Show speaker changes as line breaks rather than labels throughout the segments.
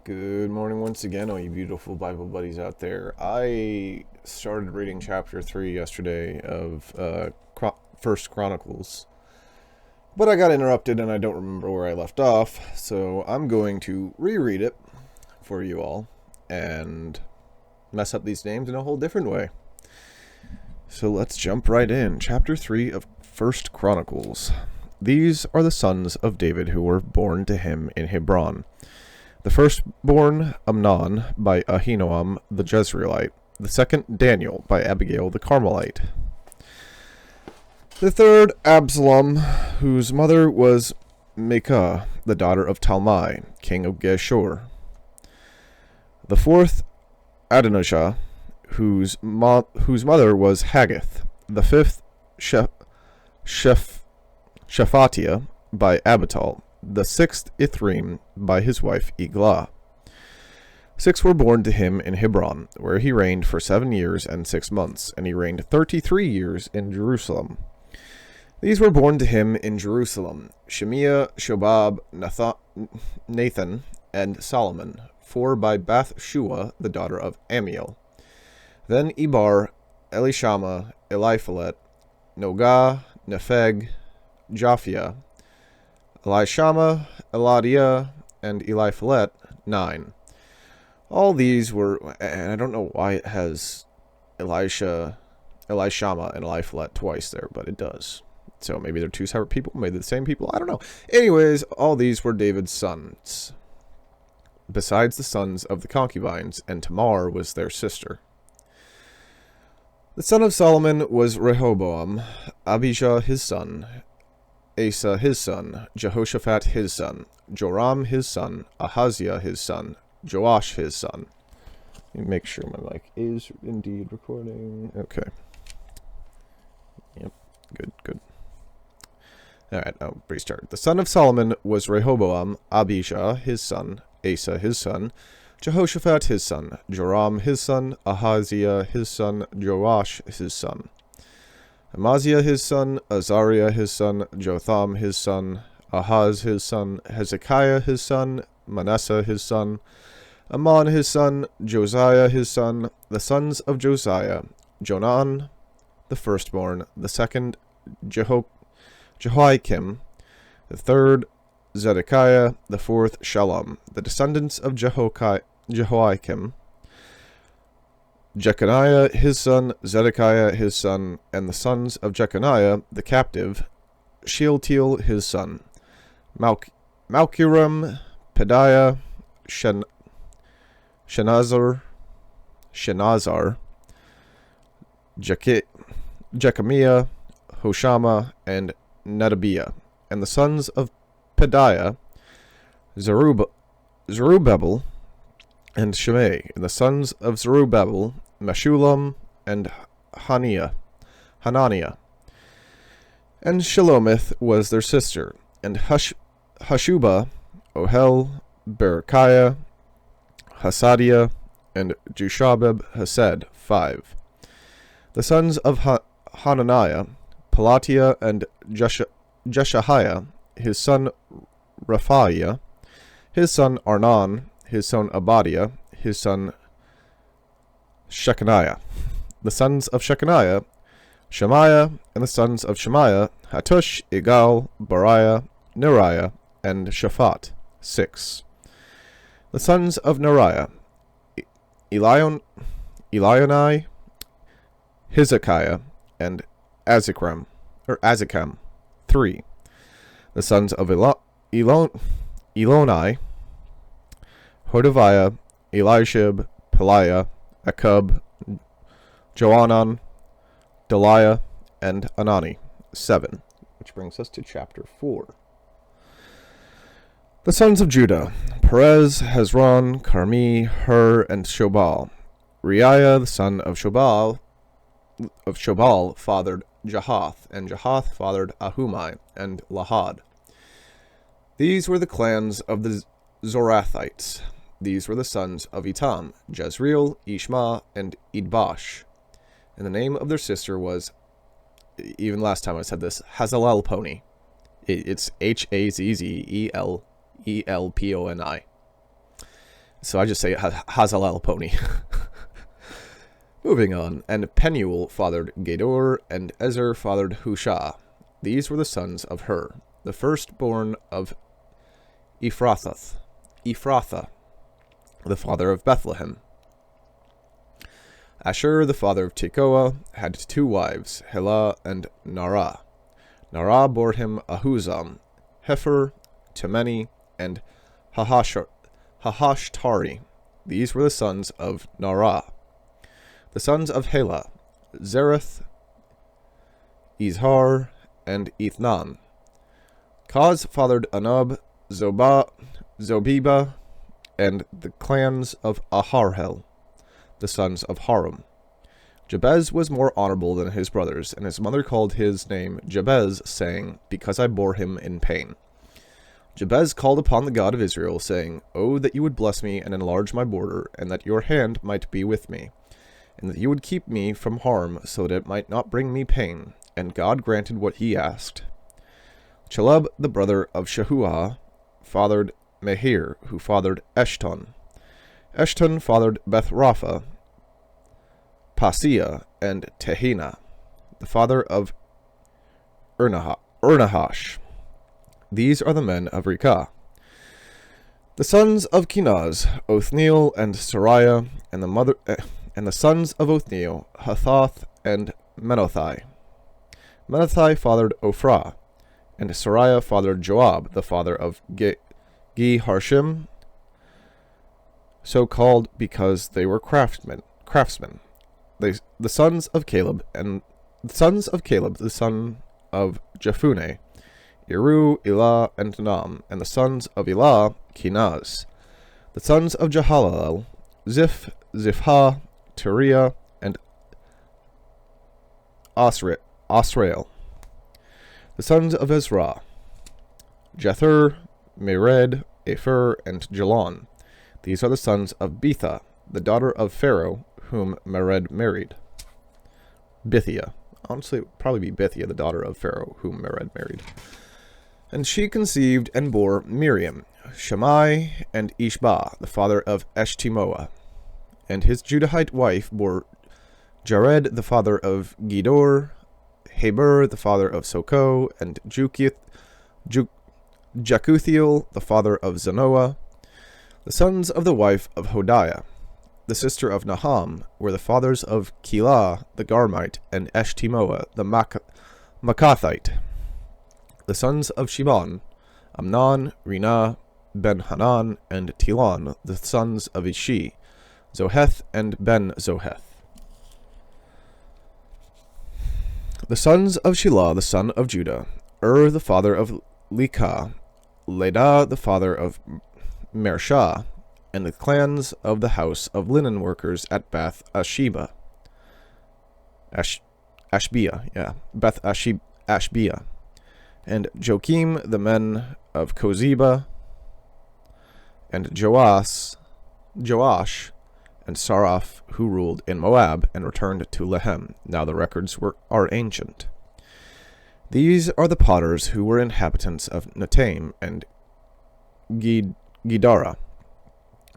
Good morning once again, all you beautiful Bible buddies out there. I started reading chapter 3 yesterday of First Chronicles, but I got interrupted and I don't remember where I left off, so I'm going to reread it for you all and mess up these names in a whole different way. So let's jump right in. Chapter 3 of First Chronicles. These are the sons of David who were born to him in Hebron. The firstborn, Amnon, by Ahinoam the Jezreelite. The second, Daniel, by Abigail the Carmelite. The third, Absalom, whose mother was Maacah, the daughter of Talmai, king of Geshur. The fourth, Adonijah, whose mother was Haggith. The fifth, Shephatiah, by Abital. The sixth, Ithream, by his wife Eglah. 6 were born to him in Hebron, where he reigned for 7 years and 6 months, and he reigned 33 years in Jerusalem. These were born to him in Jerusalem: Shemiah, Shobab, Nathan, and Solomon, 4 by Bath-shua, the daughter of Amiel. Then Ebar, Elishama, Eliphalet, Nogah, Nepheg, Japhia, Elishama, Eladiah, and Eliphalet, 9. All these were, and I don't know why it has Elishama, and Eliphalet twice there, but it does. So maybe they're 2 separate people, maybe they're the same people, I don't know. Anyways, all these were David's sons, besides the sons of the concubines, and Tamar was their sister. The son of Solomon was Rehoboam, Abijah his son, Asa his son, Jehoshaphat his son, Joram his son, Ahaziah his son, Joash his son. Let me make sure my mic is indeed recording. Okay. Yep, good. Alright, I'll restart. The son of Solomon was Rehoboam, Abijah his son, Asa his son, Jehoshaphat his son, Joram his son, Ahaziah his son, Joash his son. Amaziah his son, Azariah his son, Jotham his son, Ahaz his son, Hezekiah his son, Manasseh his son, Amon his son, Josiah his son, the sons of Josiah: Jonan, the firstborn; the second, Jehoiakim; the third, Zedekiah; the fourth, Shallum. The descendants of Jehoiakim: Jeconiah his son, Zedekiah his son, and the sons of Jeconiah the captive: Shealtiel his son, Malchiram, Pedaiah, Shenazar, Jechemiah, Hoshama, and Nedabiah. And the sons of Pedaiah: Zerubbabel and Shimei. And the sons of Zerubbabel: Meshullam and Hananiah. And Shelomith was their sister. And Hashubah, Ohel, Berechiah, Hasadiah, and Jushabeb Hesed, 5. The sons of Hananiah: Pelatiah and Jeshahiah, his son Rephaiah, his son Arnan, his son Abadiah, his son Shechaniah. The sons of Shechaniah: Shemaiah, and the sons of Shemaiah: Hattush, Igal, Bariah, Neriah, and Shaphat, 6. The sons of Neriah: Elionai, Hezekiah, and Azikam, 3. The sons of Eloni: Hodaviah, Eliashib, Peliah, Akub, Johanan, Deliah, and Anani, 7. Which brings us to chapter 4. The sons of Judah: Perez, Hezron, Carmi, Hur, and Shobal. Reiah, the son of Shobal, fathered Jahath, and Jahath fathered Ahumai and Lahad. These were the clans of the Zorathites. These were the sons of Etam: Jezreel, Ishma, and Idbash. And the name of their sister was, even last time I said this, Hazelelponi. It's Hazzzelponi. So I just say Hazalel pony. Moving on. And Penuel fathered Gedor, and Ezer fathered Hushah. These were the sons of Hur, the firstborn of Ephrathah, the father of Bethlehem. Asher, the father of Tekoa, had 2 wives, Helah and Narah. Narah bore him Ahuzam, Hefer, Temeni, and Hahashtari. These were the sons of Narah. The sons of Helah, Zereth, Izhar, and Ethnan. Kaz fathered Anub, Zobiba, and the clans of Aharhel, the sons of Harum. Jabez was more honorable than his brothers, and his mother called his name Jabez, saying, Because I bore him in pain. Jabez called upon the God of Israel, saying, Oh, that you would bless me and enlarge my border, and that your hand might be with me, and that you would keep me from harm, so that it might not bring me pain. And God granted what he asked. Chelub, the brother of Shehuah, fathered Mehir, who fathered Eshton. Eshton fathered Beth-Rapha, Paseah, and Tehina, the father of Ernahash. These are the men of Rekah. The sons of Kenaz, Othniel and Sariah, and the sons of Othniel, Hathoth and Menothai. Menothai fathered Ophrah, and Sariah fathered Joab, the father of Ge-Harshim, so called because they were craftsmen. The sons of Caleb, the son of Jephunneh, Iru, Elah, and Nam, and the sons of Elah, Kenaz. The sons of Jehalelel, Zipha, Teriah, and Asrael. The sons of Ezra, Jether, Mered, Epher, and Jalon. These are the sons of Betha, the daughter of Pharaoh, whom Mered married. Bithia. Honestly, it would probably be Bithia, the daughter of Pharaoh, whom Mered married. And she conceived and bore Miriam, Shammai, and Ishba, the father of Eshtemoa. And his Judahite wife bore Jared, the father of Gedor, Heber, the father of Soko, and Jekuthiel, the father of Zanoah. The sons of the wife of Hodiah, the sister of Naham, were the fathers of Keilah, the Garmite, and Eshtemoa, the Makathite. The sons of Shimon, Amnon, Rina, Ben-Hanan, and Tilon, the sons of Ishi, Zoheth, and Ben-Zoheth. The sons of Shelah, the son of Judah, the father of Lekah, Ledah, the father of Mershah, and the clans of the house of linen workers at Beth Ashbea, and Joachim, the men of Kozeba, and Joash, and Saraph, who ruled in Moab and returned to Lehem. Now the records are ancient. These are the potters who were inhabitants of Netaim and Gedara.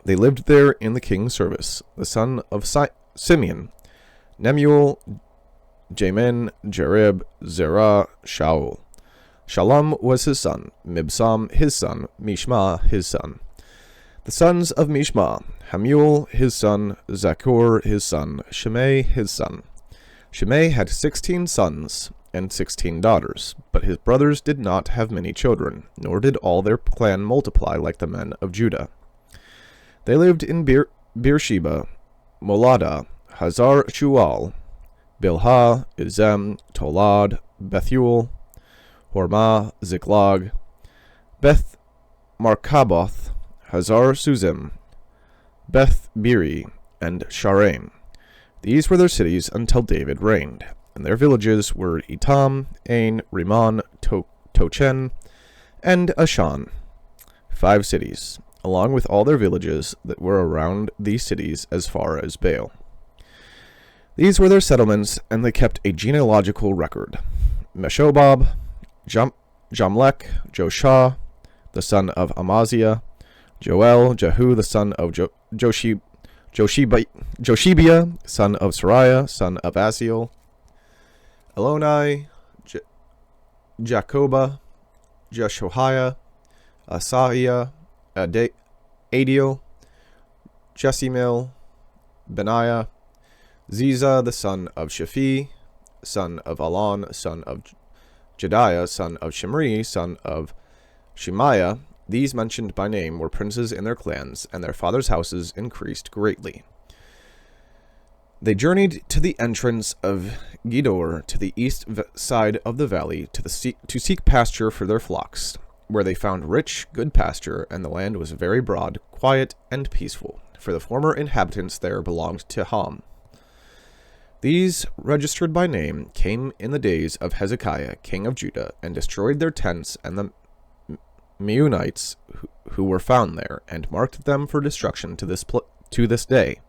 They lived there in the king's service. The son of Simeon, Nemuel, Jamin, Jerib, Zerah, Shaul. Shalom was his son, Mibsam his son, Mishma his son. The sons of Mishma, Hamuel his son, Zakur his son, Shimei his son. Shimei had 16 sons and 16 daughters, but his brothers did not have many children, nor did all their clan multiply like the men of Judah. They lived in Beersheba, Molada, Hazar Shual, Bilhah, Izem, Tolad, Bethuel, Hormah, Ziklag, Beth Markaboth, Hazar Suzim, Beth Biri, and Shaaraim. These were their cities until David reigned, and their villages were Etam, Ain, Rimmon, Tochen, and Ashan, 5 cities, along with all their villages that were around these cities as far as Baal. These were their settlements, and they kept a genealogical record. Meshobab, Jamlech, Joshah, the son of Amaziah, Joel, Jehu the son of Joshibiah, son of Sariah, son of Asiel, Eloni, Jacobah, Jeshoiah, Asaiah, Adiel, Jesimil, Benaiah, Ziza the son of Shaphi, son of Alon, son of Jediah, son of Shimri, son of Shemaiah. These mentioned by name were princes in their clans, and their fathers' houses increased greatly. They journeyed to the entrance of Gedor to the east side of the valley to seek pasture for their flocks, where they found rich, good pasture, and the land was very broad, quiet, and peaceful, for the former inhabitants there belonged to Ham. These, registered by name, came in the days of Hezekiah, king of Judah, and destroyed their tents and the Meunites who were found there, and marked them for destruction to this day,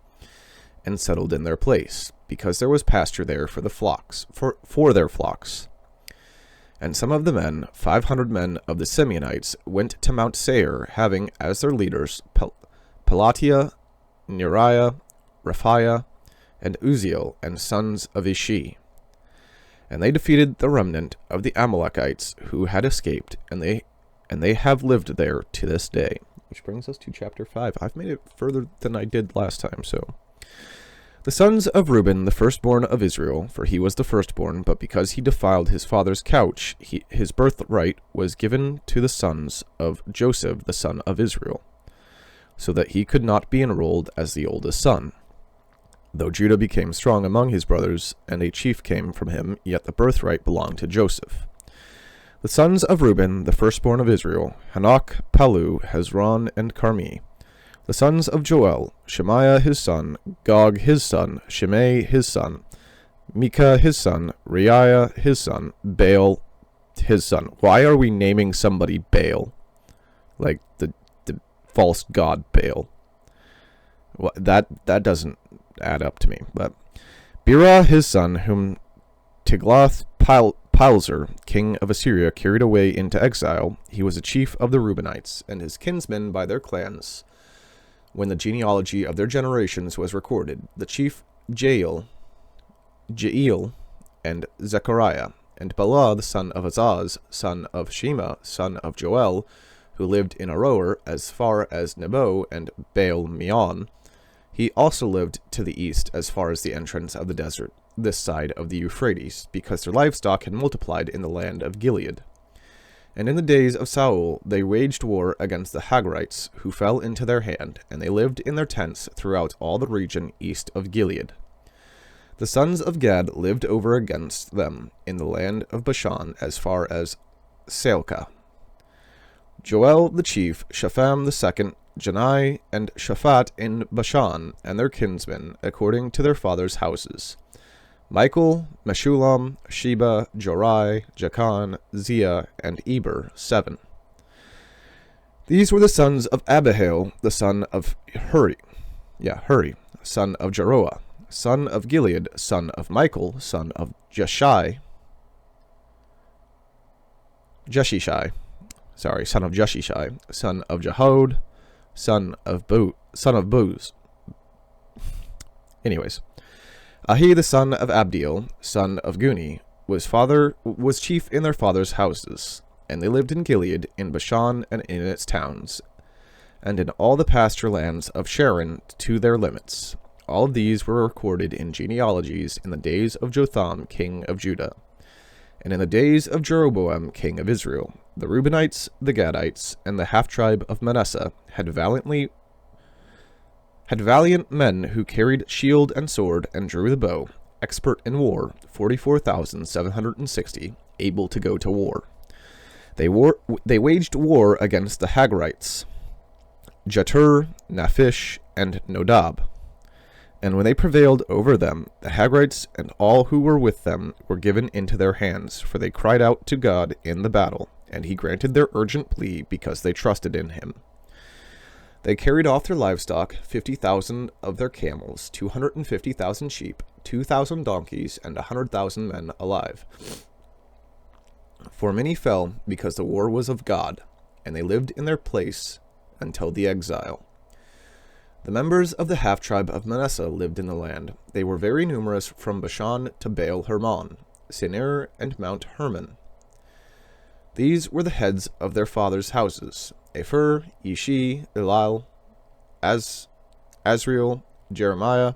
and settled in their place, because there was pasture there for the flocks, for their flocks. And some of the men, 500 men of the Simeonites, went to Mount Seir, having as their leaders Pelatiah, Neriah, Raphiah, and Uziel, and sons of Ishi. And they defeated the remnant of the Amalekites who had escaped, and they have lived there to this day. Which brings us to chapter 5. I've made it further than I did last time, so. The sons of Reuben, the firstborn of Israel, for he was the firstborn, but because he defiled his father's couch, his birthright was given to the sons of Joseph, the son of Israel, so that he could not be enrolled as the oldest son. Though Judah became strong among his brothers, and a chief came from him, yet the birthright belonged to Joseph. The sons of Reuben, the firstborn of Israel, Hanok, Palu, Hezron, and Carmi. The sons of Joel, Shemaiah his son, Gog his son, Shimei his son, Micah his son, Reiah his son, Baal his son. Why are we naming somebody Baal? Like the false god Baal. Well, that doesn't add up to me. But Birah his son, whom Tiglath-Pileser, king of Assyria, carried away into exile. He was a chief of the Reubenites, and his kinsmen by their clans. When the genealogy of their generations was recorded, the chief Jael, and Zechariah, and Bela the son of Azaz, son of Shema, son of Joel, who lived in Aroer as far as Nebo and Baal-Meon. He also lived to the east as far as the entrance of the desert, this side of the Euphrates, because their livestock had multiplied in the land of Gilead. And in the days of Saul they waged war against the Hagrites, who fell into their hand, and they lived in their tents throughout all the region east of Gilead. The sons of Gad lived over against them in the land of Bashan as far as Salcah. Joel the chief, Shapham the second, Janai, and Shaphat in Bashan, and their kinsmen, according to their fathers' houses. Michael, Meshulam, Sheba, Jorai, Jachan, Zia, and Eber, 7. These were the sons of Abihail, the son of Huri, son of Jeroah, son of Gilead, son of Michael, son of son of Jeshishai, son of Jehod, son of Booz. Anyways, Ahi the son of Abdiel, son of Guni, was chief in their fathers' houses, and they lived in Gilead, in Bashan, and in its towns, and in all the pasture lands of Sharon to their limits. All of these were recorded in genealogies in the days of Jotham, king of Judah, and in the days of Jeroboam, king of Israel. The Reubenites, the Gadites, and the half-tribe of Manasseh had valiant men who carried shield and sword and drew the bow, expert in war, 44,760, able to go to war. They waged war against the Hagrites, Jetur, Naphish, and Nodab. And when they prevailed over them, the Hagrites and all who were with them were given into their hands, for they cried out to God in the battle, and he granted their urgent plea because they trusted in him. They carried off their livestock, 50,000 of their camels, 250,000 sheep, 2,000 donkeys, and 100,000 men alive. For many fell because the war was of God, and they lived in their place, until the exile. The members of the half-tribe of Manasseh lived in the land. They were very numerous from Bashan to Baal Hermon, Sinir, and Mount Hermon. These were the heads of their fathers' houses: Epher, Ishi, Elal, Azriel, Jeremiah,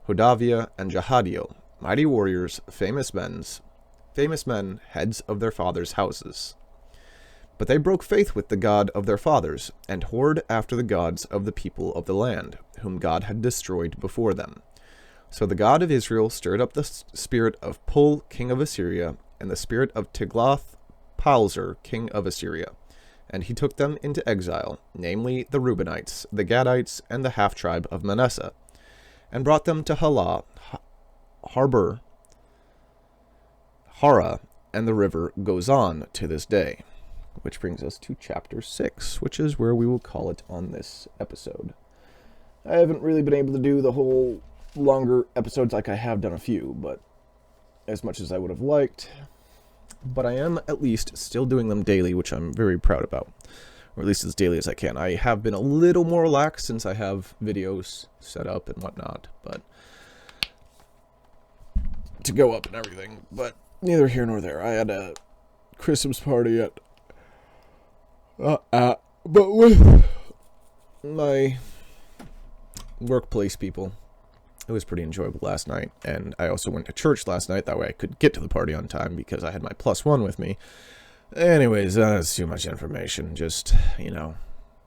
Hodaviah, and Jahadiel, mighty warriors, famous men, heads of their fathers' houses. But they broke faith with the God of their fathers, and whored after the gods of the people of the land, whom God had destroyed before them. So the God of Israel stirred up the spirit of Pul, king of Assyria, and the spirit of Tiglath-Pileser, king of Assyria, and he took them into exile, namely the Reubenites, the Gadites, and the half-tribe of Manasseh, and brought them to Halah, Harbor, Hara, and the river goes on to this day. Which brings us to chapter 6, which is where we will call it on this episode. I haven't really been able to do the whole longer episodes like I have done a few, but as much as I would have liked. But I am at least still doing them daily, which I'm very proud about. Or at least as daily as I can. I have been a little more relaxed since I have videos set up and whatnot, but to go up and everything. But neither here nor there. I had a Christmas party at but with my workplace people. It was pretty enjoyable last night, and I also went to church last night. That way I could get to the party on time because I had my +1 with me. Anyways, that's too much information. Just,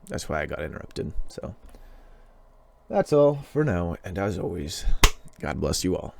that's why I got interrupted. So that's all for now, and as always, God bless you all.